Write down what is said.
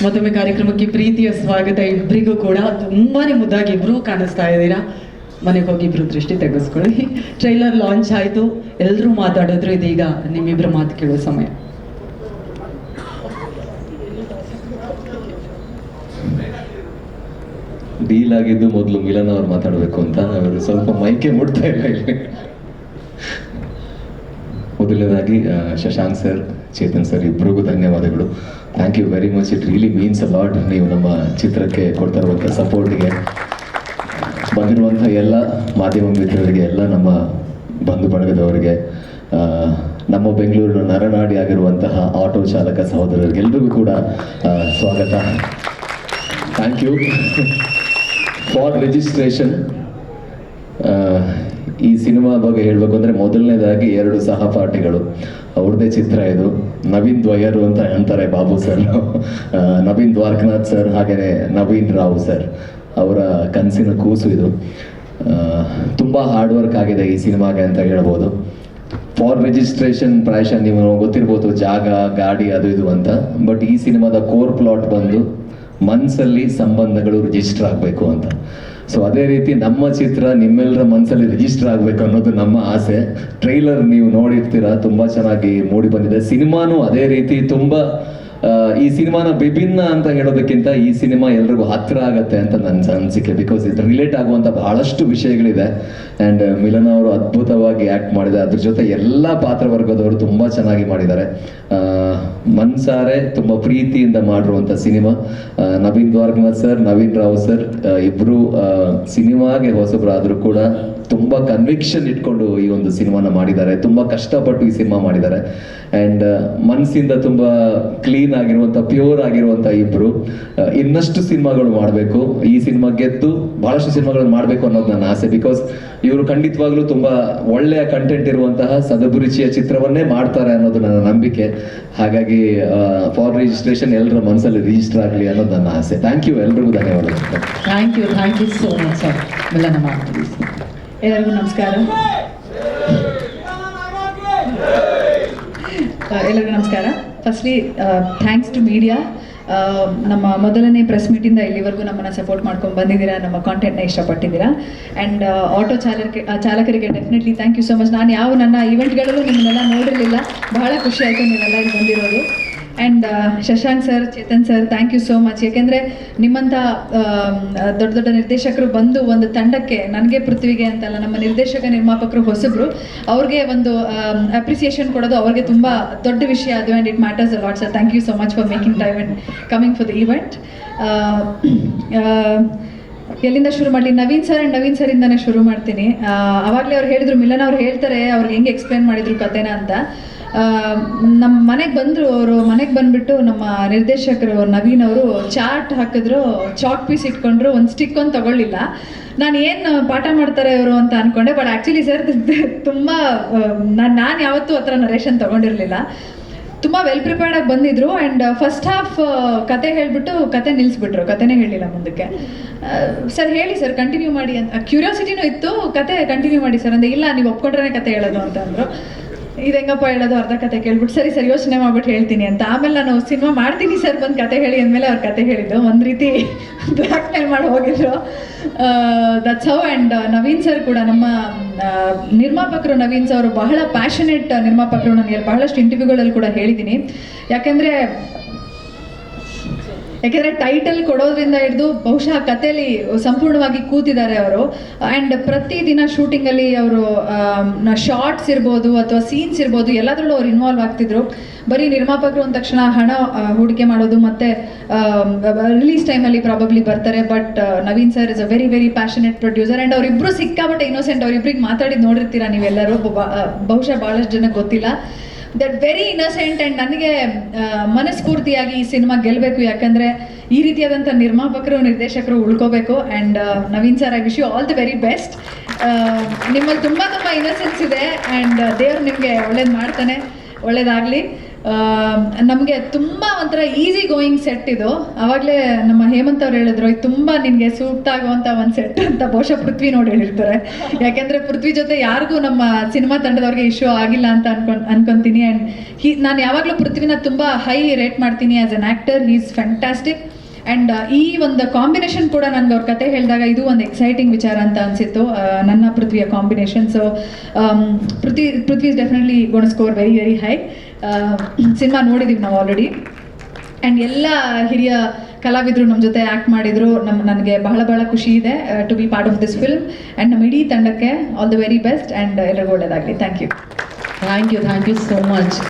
ಮತ್ತೊಮ್ಮೆ ಕಾರ್ಯಕ್ರಮಕ್ಕೆ ಪ್ರೀತಿಯ ಸ್ವಾಗತ. ಇಬ್ಬರಿಗೂ ಕೂಡ ತುಂಬಾನೇ ಮುದ್ದಾಗಿ ಇಬ್ರು ಕಾಣಿಸ್ತಾ ಇದ್ದೀರಾ. ಮನೆಗೆ ಹೋಗಿ ಇಬ್ರು ದೃಷ್ಟಿ ತೆಗೆಸ್ಕೊಳ್ಳಿ. ಟ್ರೈಲರ್ ಲಾಂಚ್ ಆಯಿತು, ಎಲ್ಲರೂ ಮಾತಾಡಿದ್ರು. ಇದೀಗ ನಿಮ್ಮಿಬ್ರು ಮಾತು ಕೇಳೋ ಸಮಯ. ಡೀಲ್ ಆಗಿದ್ದು ಮೊದಲು ಮಿಲನ್ ಅವ್ರು ಮಾತಾಡಬೇಕು ಅಂತ, ಅವರು ಸ್ವಲ್ಪ ಮೈಕೆ ಮುಟ್ತಾ ಇಲ್ಲ ಇಲ್ಲಿ. ಮೊದಲನೇದಾಗಿ ಶಶಾಂಕ್ ಸರ್, ಚೇತನ್ ಸರ್ ಇಬ್ಬರಿಗೂ ಧನ್ಯವಾದಗಳು. Thank you very much. It really means a lot. ನೀವು ನಮ್ಮ ಚಿತ್ರಕ್ಕೆ ಕೊಡ್ತಾ ಇರುವಂಥ ಸಪೋರ್ಟ್ಗೆ, ಬಂದಿರುವಂಥ ಎಲ್ಲ ಮಾಧ್ಯಮ ಮಿತ್ರರಿಗೆ, ಎಲ್ಲ ನಮ್ಮ ಬಂಧು ಬಳಗದವರಿಗೆ, ನಮ್ಮ ಬೆಂಗಳೂರಿನ ನರನಾಡಿ ಆಗಿರುವಂತಹ ಆಟೋ ಚಾಲಕ ಸಹೋದರರಿಗೆ ಎಲ್ರಿಗೂ ಕೂಡ ಸ್ವಾಗತ. Thank you for registration. ಈ ಸಿನಿಮಾ ಬಗ್ಗೆ ಹೇಳಬೇಕು ಅಂದರೆ ಮೊದಲನೇದಾಗಿ 2 ಸಹಪಾಠಿಗಳು, ಅವ್ರದ್ದೇ ಚಿತ್ರ ಇದು. ನವೀನ್ ದ್ವಯರು ಅಂತ ಅಂತಾರೆ ಬಾಬು ಸರ್, ನವೀನ್ ದ್ವಾರಕನಾಥ್ ಸರ್, ಹಾಗೆಯೇ ನವೀನ್ ರಾವ್ ಸರ್, ಅವರ ಕನಸಿನ ಕೂಸು ಇದು. ತುಂಬ ಹಾರ್ಡ್ ವರ್ಕ್ ಆಗಿದೆ ಈ ಸಿನಿಮಾಗೆ ಅಂತ ಹೇಳ್ಬೋದು. ಫಾರ್ ರಿಜಿಸ್ಟ್ರೇಷನ್ ಪ್ರಾಯಶಃ ನೀವು ಗೊತ್ತಿರ್ಬೋದು, ಜಾಗ, ಗಾಡಿ, ಅದು ಇದು ಅಂತ. ಬಟ್ ಈ ಸಿನಿಮಾದ ಕೋರ್ ಪ್ಲಾಟ್ ಬಂದು ಮನಸ್ಸಲ್ಲಿ ಸಂಬಂಧಗಳು ರಿಜಿಸ್ಟರ್ ಆಗಬೇಕು ಅಂತ. ಸೊ ಅದೇ ರೀತಿ ನಮ್ಮ ಚಿತ್ರ ನಿಮ್ಮೆಲ್ಲರ ಮನಸ್ಸಲ್ಲಿ ರಿಜಿಸ್ಟರ್ ಆಗಬೇಕು ಅನ್ನೋದು ನಮ್ಮ ಆಸೆ. ಟ್ರೈಲರ್ ನೀವು ನೋಡಿರ್ತೀರಾ, ತುಂಬ ಚೆನ್ನಾಗಿ ಮೂಡಿ ಬಂದಿದೆ. ಸಿನಿಮಾನು ಅದೇ ರೀತಿ ತುಂಬ ಈ ಸಿನಿಮಾನ ವಿಭಿನ್ನ ಅಂತ ಹೇಳೋದಕ್ಕಿಂತ ಈ ಸಿನಿಮಾ ಎಲ್ರಿಗೂ ಹತ್ತಿರ ಆಗತ್ತೆ ಅಂತ ನನ್ನ ಅನಿಸಿಕೆ. ಬಿಕಾಸ್ ಇದು ರಿಲೇಟ್ ಆಗುವಂಥ ಬಹಳಷ್ಟು ವಿಷಯಗಳಿದೆ. ಆ್ಯಂಡ್ ಮಿಲನ್ ಅವರು ಅದ್ಭುತವಾಗಿ ಆ್ಯಕ್ಟ್ ಮಾಡಿದೆ. ಅದ್ರ ಜೊತೆ ಎಲ್ಲ ಪಾತ್ರವರ್ಗದವರು ತುಂಬ ಚೆನ್ನಾಗಿ ಮಾಡಿದ್ದಾರೆ. ಮನ್ಸಾರೆ ತುಂಬ ಪ್ರೀತಿಯಿಂದ ಮಾಡಿರುವಂಥ cinema. Naveen Dwarakanath sir, Naveen Rao sir ಇಬ್ಬರು ಸಿನಿಮಾಗೆ ಹೊಸಬರಾದರೂ ಕೂಡ ತುಂಬ ಕನ್ವಿಕ್ಷನ್ ಇಟ್ಕೊಂಡು ಈ ಒಂದು ಸಿನಿಮಾನ ಮಾಡಿದ್ದಾರೆ. ತುಂಬ ಕಷ್ಟಪಟ್ಟು ಈ ಸಿನಿಮಾ ಮಾಡಿದ್ದಾರೆ. ಆ್ಯಂಡ್ ಮನಸ್ಸಿಂದ ತುಂಬ ಕ್ಲೀನ್ ಆಗಿರುವಂಥ, ಪ್ಯೂರ್ ಆಗಿರುವಂಥ ಇಬ್ಬರು ಇನ್ನಷ್ಟು ಸಿನಿಮಾಗಳು ಮಾಡಬೇಕು. ಈ ಸಿನಿಮಾ ಗೆದ್ದು ಬಹಳಷ್ಟು ಸಿನಿಮಾಗಳು ಮಾಡಬೇಕು ಅನ್ನೋದು ನನ್ನ ಆಸೆ. ಬಿಕಾಸ್ ಇವರು ಖಂಡಿತವಾಗ್ಲೂ ತುಂಬ ಒಳ್ಳೆಯ ಕಂಟೆಂಟ್ ಇರುವಂತಹ ಸದಭಿರುಚಿಯ ಚಿತ್ರವನ್ನೇ ಮಾಡ್ತಾರೆ ಅನ್ನೋದು ನನ್ನ ನಂಬಿಕೆ. ಹಾಗಾಗಿ ಫಾರ್ ರಿಜಿಸ್ಟ್ರೇಷನ್ ಎಲ್ಲರ ಮನಸ್ಸಲ್ಲಿ ರಿಜಿಸ್ಟರ್ ಆಗಲಿ ಅನ್ನೋದು ನನ್ನ ಆಸೆ. ಥ್ಯಾಂಕ್ ಯು, ಎಲ್ರಿಗೂ ಧನ್ಯವಾದಗಳು. Thank you so much sir. ಮಿಲನ ಮಾಡ್ತೀವಿ. ಎಲ್ಲರಿಗೂ ನಮಸ್ಕಾರ. ಎಲ್ಲರಿಗೂ ನಮಸ್ಕಾರ. Firstly thanks to media. ನಮ್ಮ ಮೊದಲನೇ ಪ್ರೆಸ್ ಮೀಟಿಂದ ಇಲ್ಲಿವರೆಗೂ ನಮ್ಮನ್ನು ಸಪೋರ್ಟ್ ಮಾಡ್ಕೊಂಡು ಬಂದಿದ್ದೀರಾ, ನಮ್ಮ ಕಾಂಟೆಂಟ್ನ ಇಷ್ಟಪಟ್ಟಿದ್ದೀರಾ. ಆ್ಯಂಡ್ ಆಟೋ ಚಾಲಕರಿಗೆ definitely thank you so much. ನಾನು ನನ್ನ ಈವೆಂಟ್ಗಳಲ್ಲೂ ನಿಮ್ಮನ್ನೆಲ್ಲ ನೋಡಿರಲಿಲ್ಲ, ಬಹಳ ಖುಷಿ ಆಯಿತು ನೀವೆಲ್ಲ ಇಲ್ಲಿ ಬಂದಿರೋದು. And Shashank sir, Chetan sir, thank you so much. ಯಾಕೆಂದರೆ ನಿಮ್ಮಂಥ ದೊಡ್ಡ ದೊಡ್ಡ ನಿರ್ದೇಶಕರು ಬಂದು ಒಂದು ತಂಡಕ್ಕೆ, ನನಗೆ ಪೃಥ್ವಿಗೆ ಅಂತಲ್ಲ, ನಮ್ಮ ನಿರ್ದೇಶಕ ನಿರ್ಮಾಪಕರು ಹೊಸಬ್ರು, ಅವ್ರಿಗೆ ಒಂದು ಅಪ್ರಿಸಿಯೇಷನ್ ಕೊಡೋದು ಅವ್ರಿಗೆ ತುಂಬ ದೊಡ್ಡ ವಿಷಯ ಅದು. And it matters a lot sir. Thank you so much for making time and coming for the event. ಎಲ್ಲಿಂದ ಶುರು ಮಾಡಲಿ? ನವೀನ್ ಸರ್ ಇಂದಾನೆ ಶುರು ಮಾಡ್ತೀನಿ. ಆವಾಗಲೇ ಅವ್ರು ಹೇಳಿದ್ರು, ಮಿಲನ್ ಅವ್ರು ಹೇಳ್ತಾರೆ ಅವ್ರಿಗೆ ಹೆಂಗೆ ಎಕ್ಸ್ಪ್ಲೇನ್ ಮಾಡಿದ್ರು ಕಥೆನ ಅಂತ. ನಮ್ಮ ಮನೆಗೆ ಬಂದರು ಅವರು. ಮನೆಗೆ ಬಂದುಬಿಟ್ಟು ನಮ್ಮ ನಿರ್ದೇಶಕರು ನವೀನ್ ಅವರು ಚಾರ್ಟ್ ಹಾಕಿದ್ರು, ಚಾಕ್ ಪೀಸ್ ಇಟ್ಕೊಂಡ್ರು, ಒಂದು ಸ್ಟಿಕ್ ಒಂದು ತೊಗೊಳ್ಳಿಲ್ಲ. ನಾನು ಏನು ಪಾಠ ಮಾಡ್ತಾರೆ ಇವರು ಅಂತ ಅಂದ್ಕೊಂಡೆ. ಬಟ್ ಆ್ಯಕ್ಚುಲಿ ಸರ್ ತುಂಬ ನಾನು ಯಾವತ್ತೂ ಆ ಥರ ನರೇಷನ್ ತೊಗೊಂಡಿರಲಿಲ್ಲ. ತುಂಬ ವೆಲ್ ಪ್ರಿಪೇರ್ಡಾಗಿ ಬಂದಿದ್ರು. ಆ್ಯಂಡ್ ಫಸ್ಟ್ ಹಾಫ್ ಕತೆ ಹೇಳಿಬಿಟ್ಟು ಕತೆ ನಿಲ್ಲಿಸ್ಬಿಟ್ರು, ಕತೆನೇ ಹೇಳಿಲ್ಲ ಮುಂದಕ್ಕೆ. ಸರ್ ಹೇಳಿ ಸರ್, ಕಂಟಿನ್ಯೂ ಮಾಡಿ ಅಂತ ಕ್ಯೂರಿಯಾಸಿಟಿನೂ ಇತ್ತು. ಕತೆ ಕಂಟಿನ್ಯೂ ಮಾಡಿ ಸರ್ ಅಂದರೆ, ಇಲ್ಲ ನೀವು ಒಪ್ಕೊಂಡ್ರೆ ಕತೆ ಹೇಳೋದು ಅಂತ ಅಂದರು. ಇದು ಹೆಂಗಪ್ಪ ಹೇಳೋದು, ಅರ್ಧ ಕತೆ ಕೇಳ್ಬಿಟ್ಟು ಸರಿ ಯೋಚನೆ ಮಾಡ್ಬಿಟ್ಟು ಹೇಳ್ತೀನಿ ಅಂತ. ಆಮೇಲೆ ನಾನು ಸಿನಿಮಾ ಮಾಡ್ತೀನಿ ಸರ್, ಬಂದು ಕತೆ ಹೇಳಿ ಅಂದಮೇಲೆ ಅವ್ರು ಕತೆ ಹೇಳಿದ್ದು. ಒಂದು ರೀತಿ ಬ್ಲ್ಯಾಕ್ ಮೇಲ್ ಮಾಡಿ ಹೋಗಿದ್ರು. That's how. And Naveen sir ಕೂಡ, ನಮ್ಮ ನಿರ್ಮಾಪಕರು ನವೀನ್ ಸರ್ ಅವರು ಬಹಳ ಪ್ಯಾಷನೇಟ್ ನಿರ್ಮಾಪಕರು. ನನಗೆ ಬಹಳಷ್ಟು ಇಂಟರ್ವ್ಯೂಗಳಲ್ಲಿ ಕೂಡ ಹೇಳಿದ್ದೀನಿ. ಯಾಕೆಂದರೆ ಟೈಟಲ್ ಕೊಡೋದ್ರಿಂದ ಹಿಡಿದು ಬಹುಶಃ ಕಥೆಯಲ್ಲಿ ಸಂಪೂರ್ಣವಾಗಿ ಕೂತಿದ್ದಾರೆ ಅವರು. ಆ್ಯಂಡ್ ಪ್ರತಿದಿನ ಶೂಟಿಂಗಲ್ಲಿ ಅವರು ಶಾರ್ಟ್ಸ್ ಇರ್ಬೋದು ಅಥವಾ ಸೀನ್ಸ್ ಇರ್ಬೋದು, ಎಲ್ಲದರಲ್ಲೂ ಅವ್ರು ಇನ್ವಾಲ್ವ್ ಆಗ್ತಿದ್ರು. ಬರೀ ನಿರ್ಮಾಪಕರು ಅಂದ ತಕ್ಷಣ ಹಣ ಹೂಡಿಕೆ ಮಾಡೋದು ಮತ್ತು ರಿಲೀಸ್ ಟೈಮಲ್ಲಿ ಪ್ರಾಬಬ್ಲಿ ಬರ್ತಾರೆ. But Naveen sir is a very very passionate producer. And ಅವರಿಬ್ಬರು ಸಿಕ್ಕಾಬಟ್ಟೆ ಇನ್ನೋಸೆಂಟ್. ಅವರಿಬ್ಬರಿಗೆ ಮಾತಾಡಿದ್ದು ನೋಡಿರ್ತೀರಾ ನೀವೆಲ್ಲರೂ, ಬಹುಶಃ ಭಾಳಷ್ಟು ಜನಕ್ಕೆ ಗೊತ್ತಿಲ್ಲ. That very innocent. ಆ್ಯಂಡ್ ನನಗೆ ಮನಸ್ಫೂರ್ತಿಯಾಗಿ ಈ ಸಿನಿಮಾ ಗೆಲ್ಲಬೇಕು, ಯಾಕಂದರೆ ಈ ರೀತಿಯಾದಂಥ ನಿರ್ಮಾಪಕರು ನಿರ್ದೇಶಕರು ಉಳ್ಕೋಬೇಕು. And Naveen sir, I wish you all the very best. ನಿಮ್ಮಲ್ಲಿ ತುಂಬ ಇನ್ನೋಸೆನ್ಸ್ ಇದೆ. ಆ್ಯಂಡ್ ದೇವ್ರು ನಿಮಗೆ ಒಳ್ಳೇದು ಮಾಡ್ತಾನೆ, ಒಳ್ಳೇದಾಗಲಿ. ನಮಗೆ ತುಂಬ ಒಂಥರ ಈಸಿ ಗೋಯಿಂಗ್ ಸೆಟ್ ಇದು. ಆವಾಗಲೇ ನಮ್ಮ ಹೇಮಂತ್ ಅವ್ರು ಹೇಳಿದ್ರು ಇದು ತುಂಬ ನಿನಗೆ ಸೂಕ್ತ ಆಗುವಂಥ ಒಂದು ಸೆಟ್ ಅಂತ ಬಹುಶಃ ಪೃಥ್ವಿ ನೋಡಿ ಹೇಳಿರ್ತಾರೆ. ಯಾಕೆಂದರೆ ಪೃಥ್ವಿ ಜೊತೆ ಯಾರಿಗೂ ನಮ್ಮ ಸಿನಿಮಾ ತಂಡದವ್ರಿಗೆ ಇಶ್ಯೂ ಆಗಿಲ್ಲ ಅಂತ ಅನ್ಕೊಂತೀನಿ. ಆ್ಯಂಡ್ ನಾನು ಯಾವಾಗಲೂ ಪೃಥ್ವಿನ ತುಂಬ ಹೈ ರೇಟ್ ಮಾಡ್ತೀನಿ as an actor. He is fantastic. And ಈ ಒಂದು ಕಾಂಬಿನೇಷನ್ ಕೂಡ ನನಗೆ ಅವ್ರ ಕತೆ ಹೇಳಿದಾಗ ಇದು ಒಂದು ಎಕ್ಸೈಟಿಂಗ್ ವಿಚಾರ ಅಂತ ಅನಿಸಿತ್ತು, ನನ್ನ ಪೃಥ್ವಿಯ combination. So Prithvi is definitely gonna score very very high. Cinema ನೋಡಿದ್ದೀವಿ ನಾವು ಆಲ್ರೆಡಿ. ಆ್ಯಂಡ್ ಎಲ್ಲ ಹಿರಿಯ ಕಲಾವಿದರು ನಮ್ಮ ಜೊತೆ ಆ್ಯಕ್ಟ್ ಮಾಡಿದರು. ನನಗೆ ಬಹಳ ಖುಷಿ ಇದೆ to be part of this film. And ನಮ್ಮ ಇಡೀ ತಂಡಕ್ಕೆ all the very best and ಎಲ್ಲರಿಗೂ ಒಳ್ಳೆಯದಾಗಲಿ. ಥ್ಯಾಂಕ್ ಯು ಥ್ಯಾಂಕ್ ಯು ಸೋ ಮಚ್.